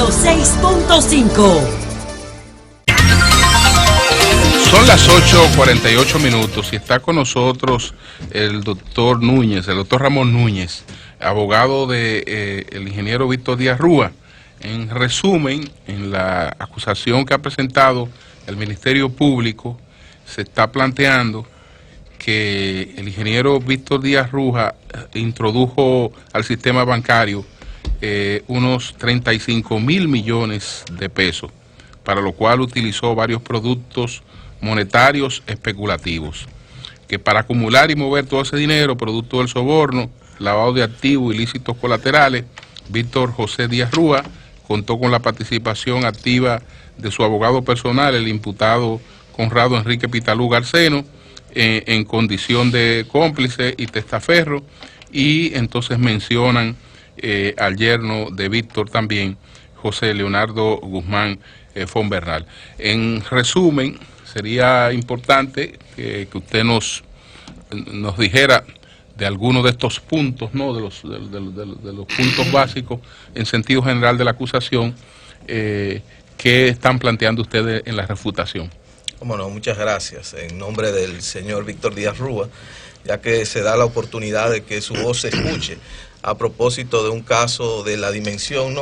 106.5. Son las 8:48 y está con nosotros el doctor Núñez, el doctor Ramón Núñez, abogado de el ingeniero Víctor Díaz Rúa. En resumen, en la acusación que ha presentado el Ministerio Público, se está planteando que el ingeniero Víctor Díaz Rúa introdujo al sistema bancario unos 35.000 millones de pesos, para lo cual utilizó varios productos monetarios especulativos, que para acumular y mover todo ese dinero, producto del soborno, lavado de activos, ilícitos colaterales, Víctor José Díaz Rúa contó con la participación activa de su abogado personal, el imputado Conrado Enrique Pitalú Garceno, en condición de cómplice y testaferro, y entonces mencionan al yerno de Víctor también, José Leonardo Guzmán Fonbernal. En resumen, sería importante que usted nos dijera de algunos de estos puntos, ¿no? de los puntos básicos en sentido general de la acusación, que están planteando ustedes en la refutación. Bueno, muchas gracias. En nombre del señor Víctor Díaz Rúa, ya que se da la oportunidad de que su voz se escuche a propósito de un caso de la dimensión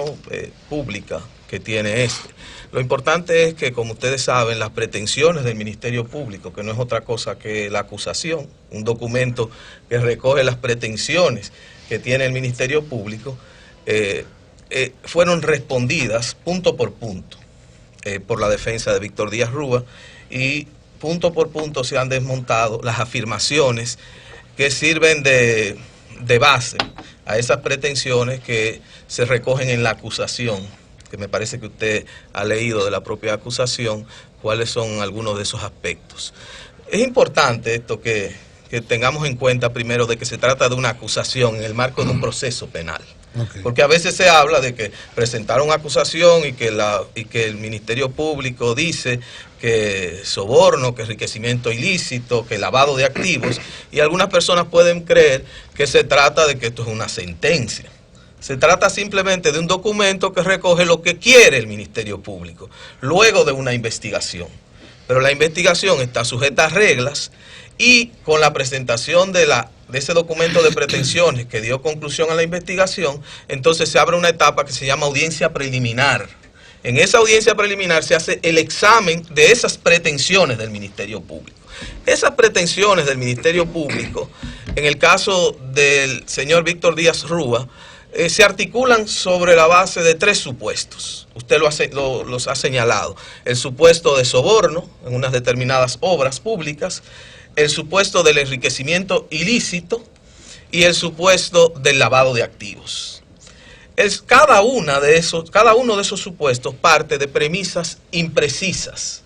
pública que tiene este. Lo importante es que, como ustedes saben, las pretensiones del Ministerio Público, que no es otra cosa que la acusación, un documento que recoge las pretensiones que tiene el Ministerio Público, fueron respondidas punto por punto por la defensa de Víctor Díaz Rúa, y punto por punto se han desmontado las afirmaciones que sirven de base a esas pretensiones que se recogen en la acusación, que me parece que usted ha leído de la propia acusación cuáles son algunos de esos aspectos. Es importante esto que tengamos en cuenta primero de que se trata de una acusación en el marco de un proceso penal. Okay. Porque a veces se habla de que presentaron acusación y que el Ministerio Público dice que soborno, que enriquecimiento ilícito, que lavado de activos, y algunas personas pueden creer que se trata de que esto es una sentencia. Se trata simplemente de un documento que recoge lo que quiere el Ministerio Público, luego de una investigación. Pero la investigación está sujeta a reglas, y con la presentación de ese documento de pretensiones que dio conclusión a la investigación, entonces se abre una etapa que se llama audiencia preliminar. En esa audiencia preliminar se hace el examen de esas pretensiones del Ministerio Público. Esas pretensiones del Ministerio Público, en el caso del señor Víctor Díaz Rúa, se articulan sobre la base de tres supuestos. Usted los ha señalado. El supuesto de soborno en unas determinadas obras públicas, el supuesto del enriquecimiento ilícito y el supuesto del lavado de activos. Cada uno de esos supuestos parte de premisas imprecisas,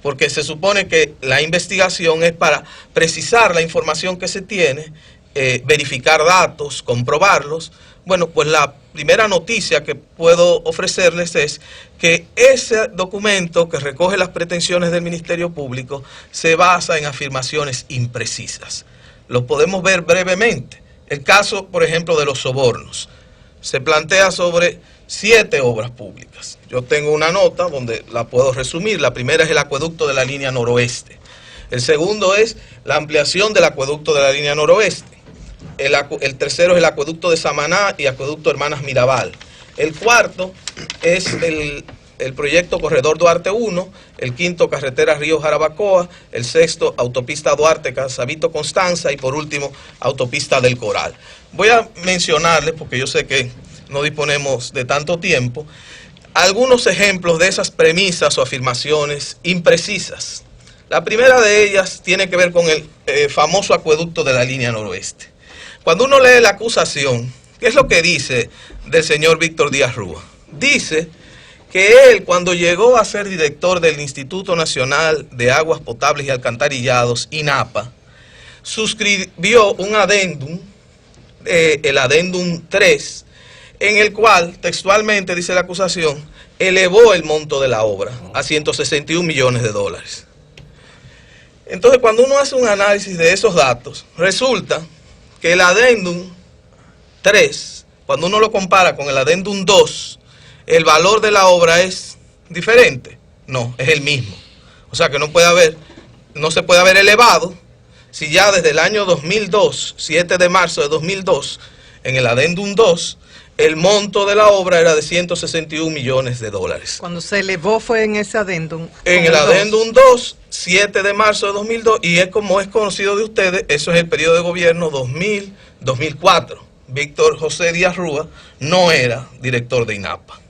porque se supone que la investigación es para precisar la información que se tiene, verificar datos, comprobarlos. Bueno, pues la primera noticia que puedo ofrecerles es que ese documento que recoge las pretensiones del Ministerio Público se basa en afirmaciones imprecisas. Lo podemos ver brevemente. El caso, por ejemplo, de los sobornos. Se plantea sobre 7 obras públicas. Yo tengo una nota donde la puedo resumir. La primera es el acueducto de la línea noroeste. El segundo es la ampliación del acueducto de la línea noroeste. El tercero es el acueducto de Samaná y acueducto Hermanas Mirabal. El cuarto es el proyecto Corredor Duarte 1, el quinto carretera Río Jarabacoa, el sexto autopista Duarte Casavito Constanza y por último autopista del Coral. Voy a mencionarles, porque yo sé que no disponemos de tanto tiempo, algunos ejemplos de esas premisas o afirmaciones imprecisas. La primera de ellas tiene que ver con el famoso acueducto de la línea noroeste. Cuando uno lee la acusación, ¿qué es lo que dice del señor Víctor Díaz Rúa? Dice que él, cuando llegó a ser director del Instituto Nacional de Aguas Potables y Alcantarillados, INAPA, suscribió un adendum, el adendum 3, en el cual, textualmente dice la acusación, elevó el monto de la obra a 161 millones de dólares. Entonces, cuando uno hace un análisis de esos datos, resulta el adendum 3, cuando uno lo compara con el adendum 2, el valor de la obra es diferente. No, es el mismo. O sea que no se puede haber elevado si ya desde el año 2002, 7 de marzo de 2002, en el adendum 2, el monto de la obra era de 161 millones de dólares. Cuando se elevó fue en ese adendum. En el adendum 2, 7 de marzo de 2002, y es como es conocido de ustedes, eso es el periodo de gobierno 2000-2004. Víctor José Díaz Rúa no era director de INAPA.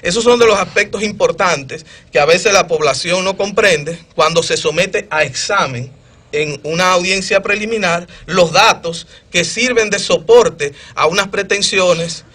Esos son de los aspectos importantes que a veces la población no comprende cuando se somete a examen en una audiencia preliminar los datos que sirven de soporte a unas pretensiones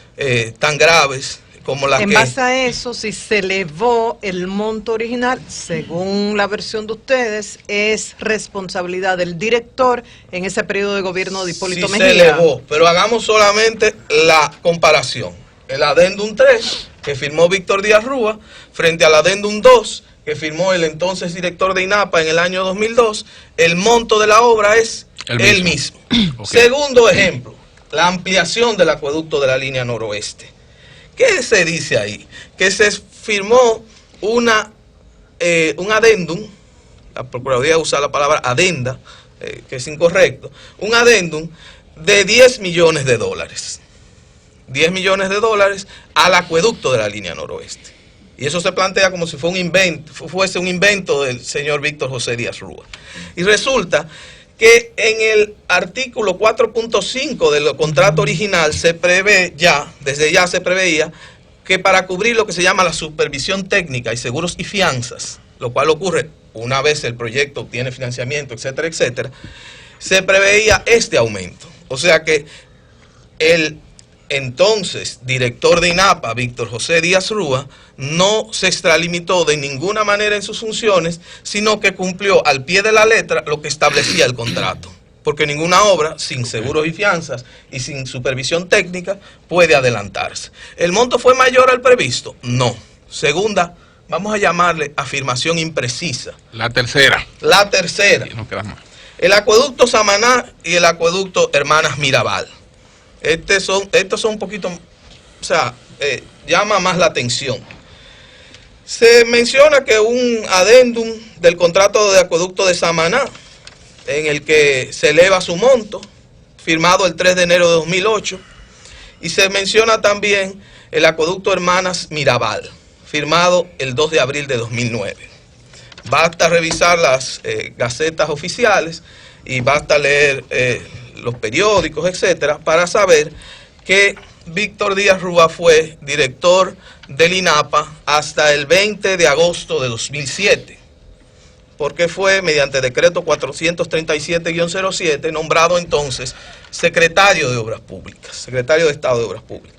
tan graves como las que... En base a eso, si se elevó el monto original, según la versión de ustedes, es responsabilidad del director en ese periodo de gobierno de Hipólito Mejía. Se elevó, pero hagamos solamente la comparación. El adendum 3, que firmó Víctor Díaz Rúa, frente al adendum 2, que firmó el entonces director de INAPA en el año 2002, el monto de la obra es el mismo. Okay. Segundo ejemplo, la ampliación del acueducto de la línea noroeste. ¿Qué se dice ahí? Que se firmó un adendum, la Procuraduría usa la palabra adenda, que es incorrecto, un adendum de 10 millones de dólares. 10 millones de dólares al acueducto de la línea noroeste. Y eso se plantea como si fuese un invento del señor Víctor José Díaz Rúa. Y resulta que en el artículo 4.5 del contrato original se prevé desde ya se preveía que para cubrir lo que se llama la supervisión técnica y seguros y fianzas, lo cual ocurre una vez el proyecto obtiene financiamiento, etcétera, etcétera, se preveía este aumento. O sea que el entonces director de INAPA, Víctor José Díaz Rúa, no se extralimitó de ninguna manera en sus funciones, sino que cumplió al pie de la letra lo que establecía el contrato. Porque ninguna obra sin seguros y fianzas y sin supervisión técnica puede adelantarse. ¿El monto fue mayor al previsto? No. Segunda, vamos a llamarle afirmación imprecisa. La tercera. La tercera. Sí, no queda más. El acueducto Samaná y el acueducto Hermanas Mirabal. Estos son un poquito, o sea, llama más la atención. Se menciona que un adendum del contrato de acueducto de Samaná, en el que se eleva su monto, firmado el 3 de enero de 2008, y se menciona también el acueducto Hermanas Mirabal, firmado el 2 de abril de 2009. Basta revisar las gacetas oficiales y basta leer los periódicos, etcétera, para saber que Víctor Díaz Rúa fue director del INAPA hasta el 20 de agosto de 2007, porque fue mediante decreto 437-07 nombrado entonces secretario de Obras Públicas, secretario de Estado de Obras Públicas.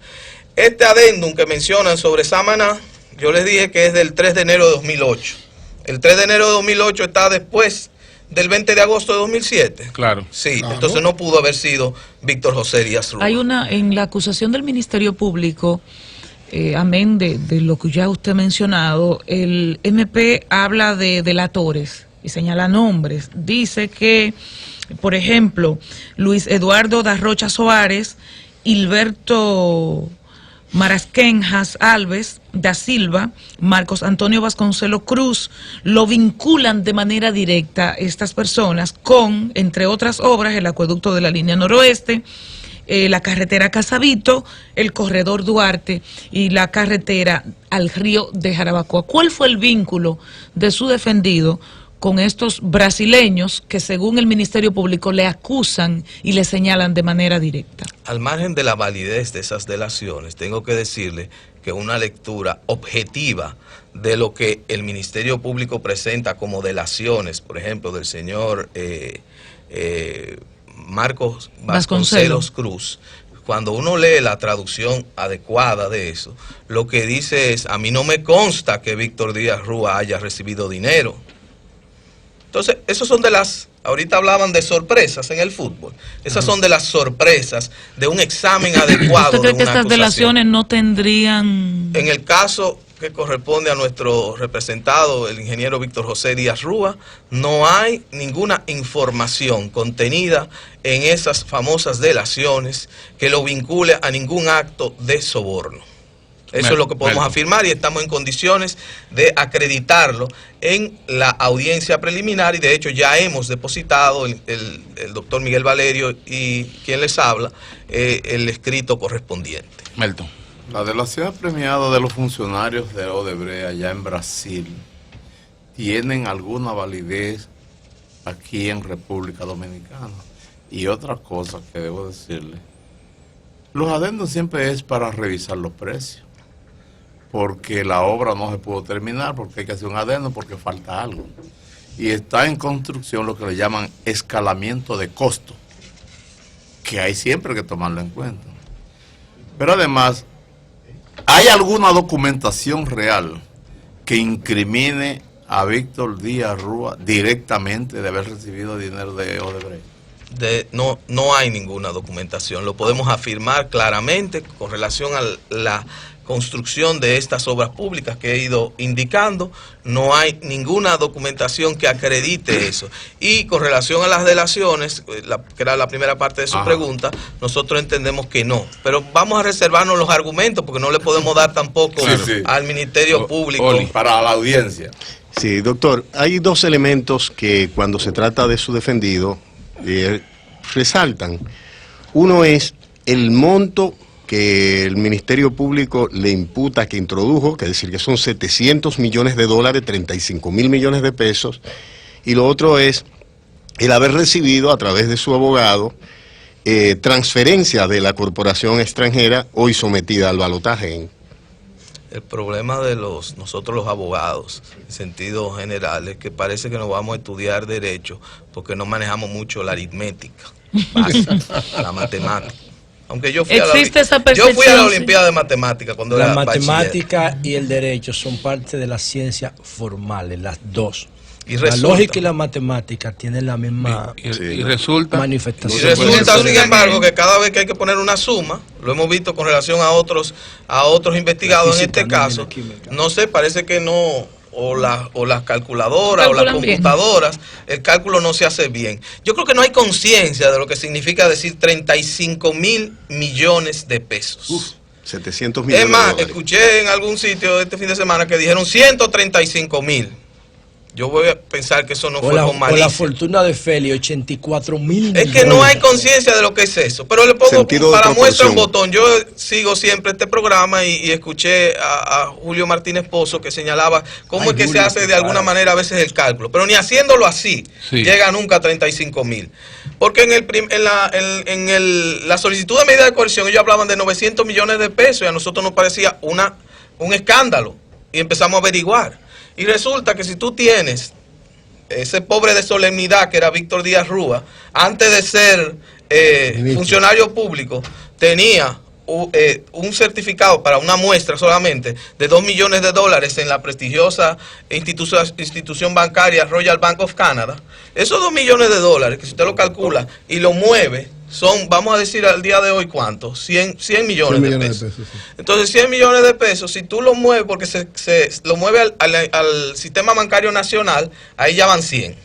Este adendum que mencionan sobre Samaná, yo les dije que es del 3 de enero de 2008. El 3 de enero de 2008 está después del 20 de agosto de 2007. Claro. Sí, claro. Entonces no pudo haber sido Víctor José Díaz Rúa. Hay en la acusación del Ministerio Público, amén de lo que ya usted ha mencionado, el MP habla de delatores y señala nombres. Dice que, por ejemplo, Luis Eduardo da Rocha Soares, Hilberto Marasquenjas Alves da Silva, Marcos Antonio Vasconcelos Cruz, lo vinculan de manera directa estas personas con, entre otras obras, el acueducto de la línea noroeste, la carretera Casabito, el corredor Duarte y la carretera al río de Jarabacoa. ¿Cuál fue el vínculo de su defendido con estos brasileños que, según el Ministerio Público, le acusan y le señalan de manera directa? Al margen de la validez de esas delaciones, tengo que decirle que una lectura objetiva de lo que el Ministerio Público presenta como delaciones, por ejemplo, del señor Marcos Vasconcelos Cruz, cuando uno lee la traducción adecuada de eso, lo que dice es: a mí no me consta que Víctor Díaz Rúa haya recibido dinero. Entonces, esos son de las, ahorita hablaban de sorpresas en el fútbol, esas son de las sorpresas de un examen adecuado. ¿Usted cree que estas delaciones no tendrían...? En el caso que corresponde a nuestro representado, el ingeniero Víctor José Díaz Rúa, no hay ninguna información contenida en esas famosas delaciones que lo vincule a ningún acto de soborno. Eso es lo que podemos afirmar y estamos en condiciones de acreditarlo en la audiencia preliminar, y de hecho ya hemos depositado el doctor Miguel Valerio y quien les habla el escrito correspondiente. Melton. La delación premiada de los funcionarios de Odebrecht allá en Brasil tienen alguna validez aquí en República Dominicana. Y otra cosa que debo decirle, los adendos siempre es para revisar los precios, porque la obra no se pudo terminar, porque hay que hacer un adendo, porque falta algo. Y está en construcción lo que le llaman escalamiento de costo, que hay siempre que tomarlo en cuenta. Pero además, ¿hay alguna documentación real que incrimine a Víctor Díaz Rúa directamente de haber recibido dinero de Odebrecht? No hay ninguna documentación, lo podemos afirmar claramente con relación a la construcción de estas obras públicas que he ido indicando. No hay ninguna documentación que acredite eso. Y con relación a las delaciones, que era la primera parte de su pregunta, nosotros entendemos que no. Pero vamos a reservarnos los argumentos porque no le podemos dar tampoco al Ministerio Público. Para la audiencia. Sí, doctor, hay dos elementos que cuando se trata de su defendido resaltan. Uno es el monto que el Ministerio Público le imputa, que introdujo, que es decir, que son 700 millones de dólares, 35 mil millones de pesos, y lo otro es el haber recibido a través de su abogado transferencia de la corporación extranjera hoy sometida al balotaje. El problema de nosotros los abogados, en sentido general, es que parece que nos vamos a estudiar derecho porque no manejamos mucho la aritmética básica, la matemática. Aunque yo fui a la Olimpiada de Matemáticas cuando era bachiller. La matemática y el derecho son parte de las ciencias formales, las dos. Y la lógica y la matemática tienen la misma manifestación. Y resulta, sin embargo, que cada vez que hay que poner una suma, lo hemos visto con relación a otros investigados en este caso, no sé, parece que no, o las calculadoras o las computadoras, el cálculo no se hace bien. Yo creo que no hay conciencia de lo que significa decir 35 mil millones de pesos. 700 millones es más, de dólares. Escuché en algún sitio este fin de semana que dijeron 135 mil. Yo voy a pensar que eso no fue con malicia. O la fortuna de Feli, 84 mil. Es que no hay conciencia de lo que es eso. Pero le pongo para muestra un botón. Yo sigo siempre este programa y escuché a Julio Martínez Pozo que señalaba cómo es que se hace de alguna manera a veces el cálculo. Pero ni haciéndolo así llega nunca a 35 mil. Porque en la solicitud de medida de coerción ellos hablaban de 900 millones de pesos y a nosotros nos parecía un escándalo. Y empezamos a averiguar. Y resulta que si tú tienes ese pobre de solemnidad que era Víctor Díaz Rúa, antes de ser funcionario público, tenía un certificado para una muestra solamente de 2 millones de dólares en la prestigiosa institución bancaria Royal Bank of Canada. Esos 2 millones de dólares, que si usted lo calcula y lo mueve, son, vamos a decir al día de hoy, ¿cuánto? 100 millones de pesos. Entonces, 100 millones de pesos, si tú lo mueves, porque se lo mueve al sistema bancario nacional, ahí ya van 100.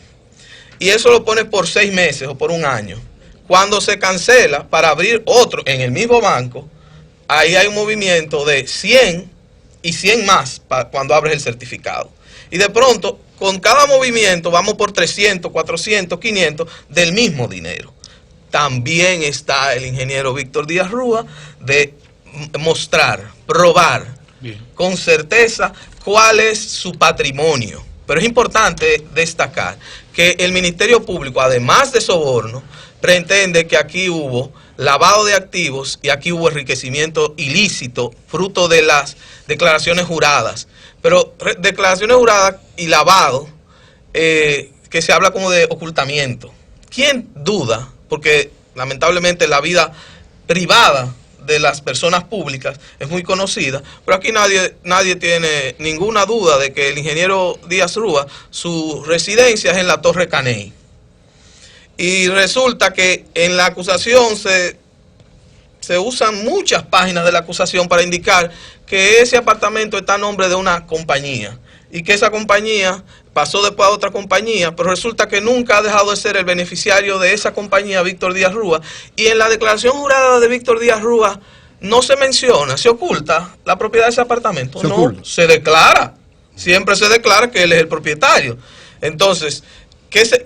Y eso lo pones por 6 meses o por un año. Cuando se cancela para abrir otro en el mismo banco, ahí hay un movimiento de 100 y 100 más cuando abres el certificado. Y de pronto, con cada movimiento, vamos por 300, 400, 500 del mismo dinero. También está el ingeniero Víctor Díaz Rúa de mostrar, probar con certeza cuál es su patrimonio. Pero es importante destacar que el Ministerio Público, además de soborno, pretende que aquí hubo lavado de activos y aquí hubo enriquecimiento ilícito, fruto de las declaraciones juradas. Pero declaraciones juradas y lavado, que se habla como de ocultamiento. ¿Quién duda? Porque lamentablemente la vida privada de las personas públicas es muy conocida, pero aquí nadie tiene ninguna duda de que el ingeniero Díaz Rúa, su residencia es en la Torre Caney. Y resulta que en la acusación se usan muchas páginas de la acusación para indicar que ese apartamento está a nombre de una compañía y que esa compañía pasó después a otra compañía, pero resulta que nunca ha dejado de ser el beneficiario de esa compañía, Víctor Díaz Rúa, y en la declaración jurada de Víctor Díaz Rúa no se menciona, se oculta la propiedad de ese apartamento. Se no, oculta. se declara. Siempre se declara que él es el propietario. Entonces,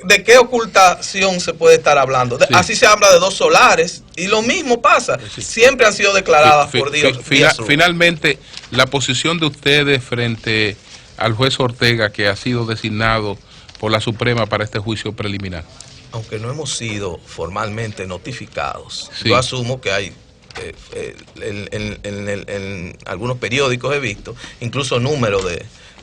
¿de qué ocultación se puede estar hablando? Sí. Así se habla de 2 solares y lo mismo pasa. Sí. Siempre han sido declaradas por Díaz Rúa. Finalmente, la posición de ustedes frente al juez Ortega, que ha sido designado por la Suprema para este juicio preliminar. Aunque no hemos sido formalmente notificados, Sí. yo asumo que hay, en algunos periódicos he visto, incluso número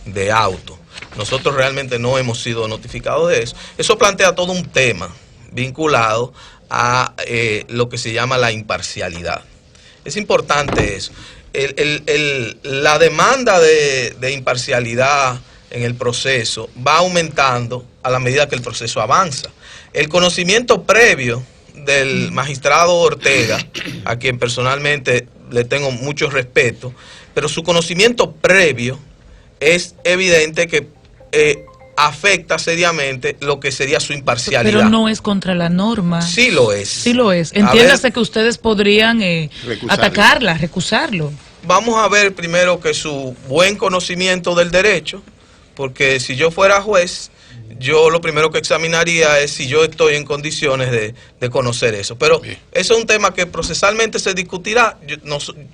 de autos. Nosotros realmente no hemos sido notificados de eso. Eso plantea todo un tema vinculado a lo que se llama la imparcialidad. Es importante eso. La demanda de imparcialidad en el proceso va aumentando a la medida que el proceso avanza. El conocimiento previo del magistrado Ortega, a quien personalmente le tengo mucho respeto, pero su conocimiento previo es evidente que afecta seriamente lo que sería su imparcialidad. Pero no es contra la norma. Sí lo es. Sí lo es. A Entiéndase ver, que ustedes podrían Recusarla. recusarlo. vamos a ver primero que su buen conocimiento del derecho, porque si yo fuera juez, yo lo primero que examinaría es si yo estoy en condiciones de conocer eso. Pero Bien. eso es un tema que procesalmente se discutirá.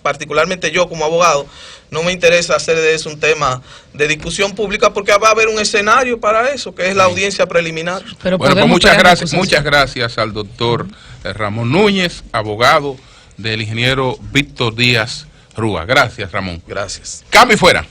Particularmente yo como abogado, no me interesa hacer de eso un tema de discusión pública porque va a haber un escenario para eso, que es la audiencia preliminar. Pero Bueno, pues podemos muchas gracias al doctor Ramón Núñez, abogado del ingeniero Víctor Díaz Rúa. Gracias, Ramón. Gracias. Cambio y fuera.